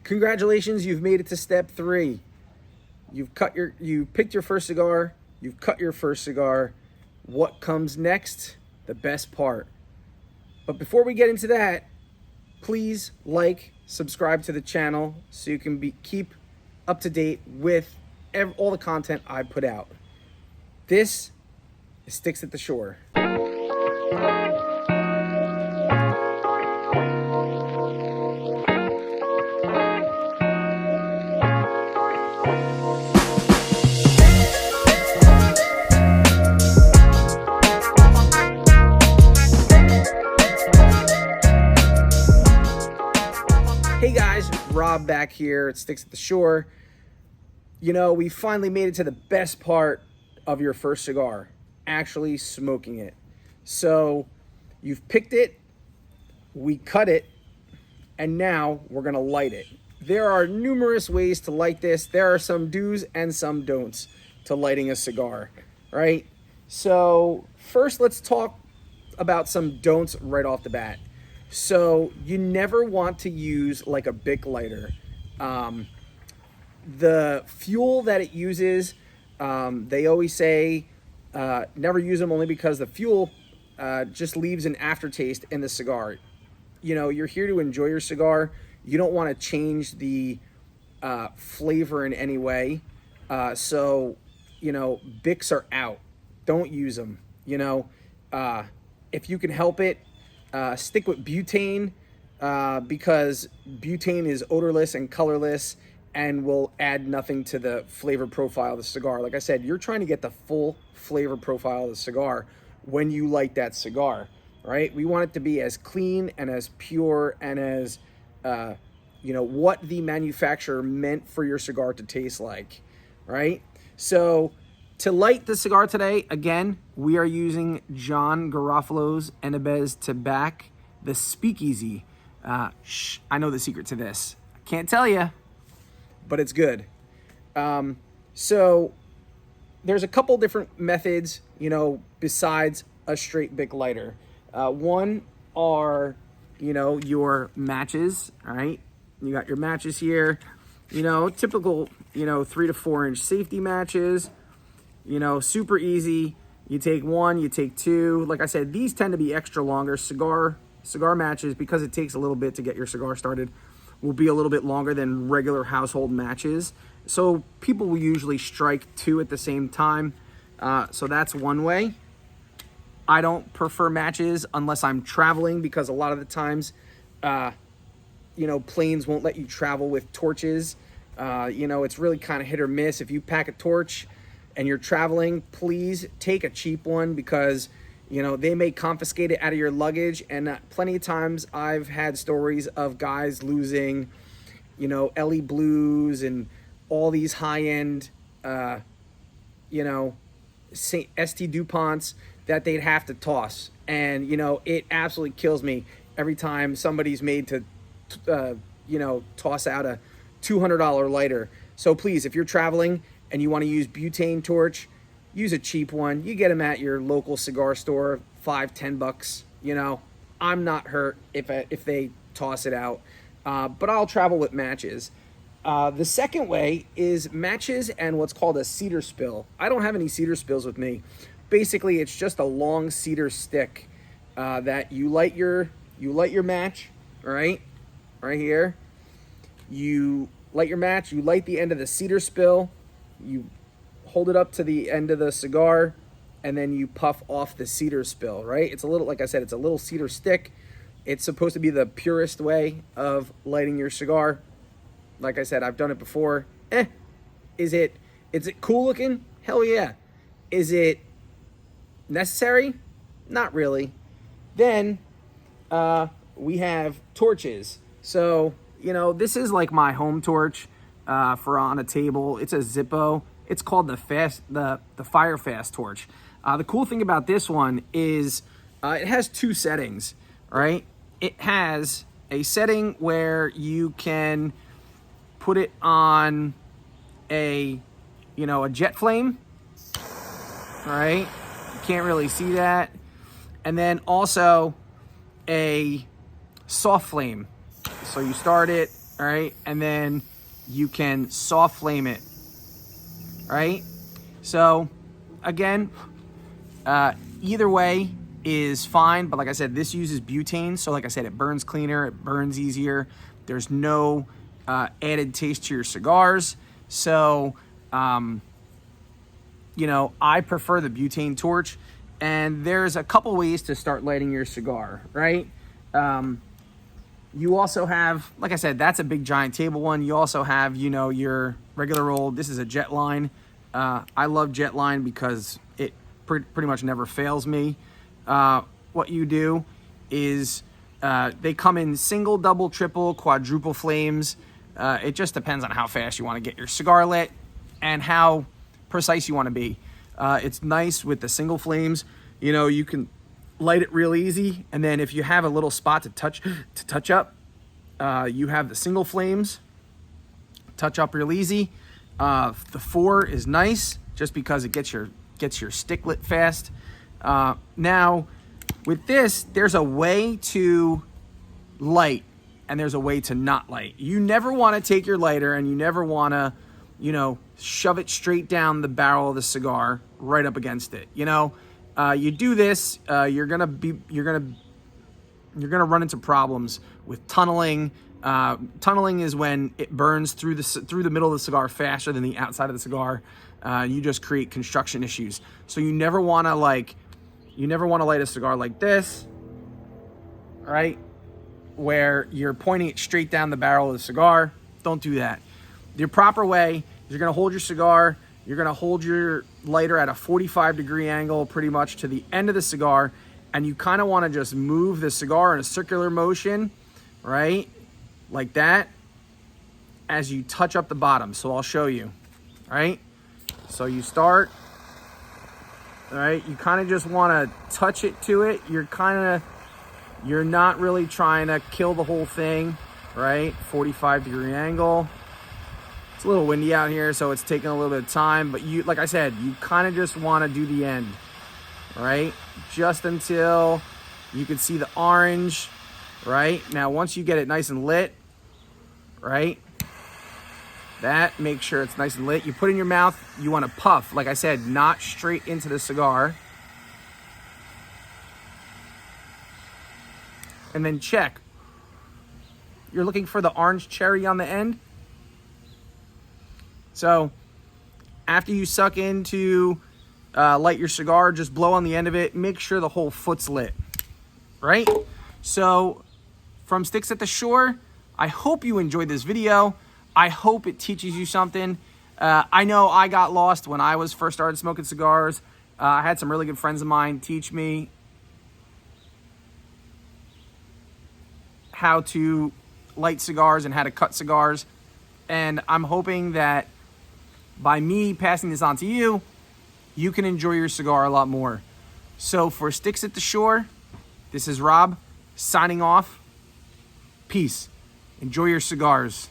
Congratulations, you've made it to step 3. You picked your first cigar, you've cut your first cigar. What comes next? The best part. But before we get into that, please subscribe to the channel so you can keep up to date with all the content I put out. This is Sticks at the Shore. Hey guys, Rob back here at Sticks at the Shore. You know, we finally made it to the best part of your first cigar, actually smoking it. So you've picked it, we cut it, and now we're gonna light it. There are numerous ways to light this. There are some do's and some don'ts to lighting a cigar, right? So first let's talk about some don'ts right off the bat. So you never want to use like a Bic lighter. The fuel that it uses, they always say never use them, only because the fuel just leaves an aftertaste in the cigar. You know, you're here to enjoy your cigar. You don't want to change the flavor in any way. So, you know, Bics are out. Don't use them. You know, if you can help it, stick with butane, because butane is odorless and colorless and will add nothing to the flavor profile of the cigar. Like I said, you're trying to get the full flavor profile of the cigar when you light that cigar, right? We want it to be as clean and as pure and as, you know, what the manufacturer meant for your cigar to taste like, right? So to light the cigar today, again, we are using John Garofalo's Enabez Tobacco, the Speakeasy. I know the secret to this. I can't tell you, but it's good. So there's a couple different methods, you know, besides a straight Bic lighter. One are, you know, your matches, all right? You got your matches here, you know, typical, you know, 3 to 4 inch safety matches. You know, super easy. You take one, you take two. Like I said, these tend to be extra longer. Cigar matches, because it takes a little bit to get your cigar started, will be a little bit longer than regular household matches. So people will usually strike 2 at the same time. So that's one way. I don't prefer matches unless I'm traveling, because a lot of the times, you know, planes won't let you travel with torches. You know, it's really kind of hit or miss. If you pack a torch and you're traveling, please take a cheap one, because, you know, they may confiscate it out of your luggage. And plenty of times I've had stories of guys losing, you know, LE Blues and all these high-end, you know, St. DuPonts that they'd have to toss. And, you know, it absolutely kills me every time somebody's made to, you know, toss out a $200 lighter. So please, if you're traveling and you want to use butane torch, use a cheap one. You get them at your local cigar store, $5-10. You know, I'm not hurt if they toss it out, but I'll travel with matches. The second way is matches and what's called a cedar spill. I don't have any cedar spills with me. Basically, it's just a long cedar stick that you light your match, right here. You light your match. You light the end of the cedar spill. You hold it up to the end of the cigar, and then you puff off the cedar spill, right? It's a little, like I said, it's a little cedar stick. It's supposed to be the purest way of lighting your cigar. Like I said, I've done it before. Is it cool looking? Hell yeah. Is it necessary? Not really. Then we have torches. So, you know, this is like my home torch for on a table. It's a Zippo. It's called the Fire Fast torch. The cool thing about this one is it has 2 settings, right? It has a setting where you can put it on a jet flame, right? You can't really see that. And then also a soft flame. So you start it, all right? And then you can soft flame it, right? So again, either way is fine, but like I said, this uses butane, so like I said, it burns cleaner, it burns easier. There's no added taste to your cigars. So, you know, I prefer the butane torch, and there's a couple ways to start lighting your cigar, right? You also have, like I said, that's a big giant table one. You also have, you know, your regular old, this is a jet line. I love jet line because it pretty much never fails me. What you do is they come in single, double, triple, quadruple flames. It just depends on how fast you want to get your cigar lit and how precise you want to be. It's nice with the single flames. You know, you can light it real easy, and then if you have a little spot to touch up, you have the single flames touch up real easy. The 4 is nice just because it gets your stick lit fast. Now with this, there's a way to light and there's a way to not light. You never want to take your lighter and you never want to, you know, shove it straight down the barrel of the cigar right up against it. You know, you do this, you're gonna run into problems with tunneling. Tunneling is when it burns through the middle of the cigar faster than the outside of the cigar. You just create construction issues. So you never want to light a cigar like this, right? Where you're pointing it straight down the barrel of the cigar. Don't do that. The proper way is you're gonna hold your cigar, you're gonna hold your lighter at a 45-degree angle pretty much to the end of the cigar, and you kind of want to just move the cigar in a circular motion, right? Like that, as you touch up the bottom. So I'll show you, right? So you start, all right? You kind of just want to touch it to it. You're not really trying to kill the whole thing, right? 45-degree angle. It's a little windy out here, so it's taking a little bit of time, but you, like I said, you kind of just want to do the end, right? Just until you can see the orange, right? Now, once you get it nice and lit, right? That, make sure it's nice and lit. You put it in your mouth, you want to puff, like I said, not straight into the cigar. And then check. You're looking for the orange cherry on the end. So after you suck into light your cigar, just blow on the end of it. Make sure the whole foot's lit, right? So from Sticks at the Shore, I hope you enjoyed this video. I hope it teaches you something. I know I got lost when I was first started smoking cigars. I had some really good friends of mine teach me how to light cigars and how to cut cigars. And I'm hoping that by me passing this on to you, you can enjoy your cigar a lot more. So for Sticks at the Shore, this is Rob signing off. Peace. Enjoy your cigars.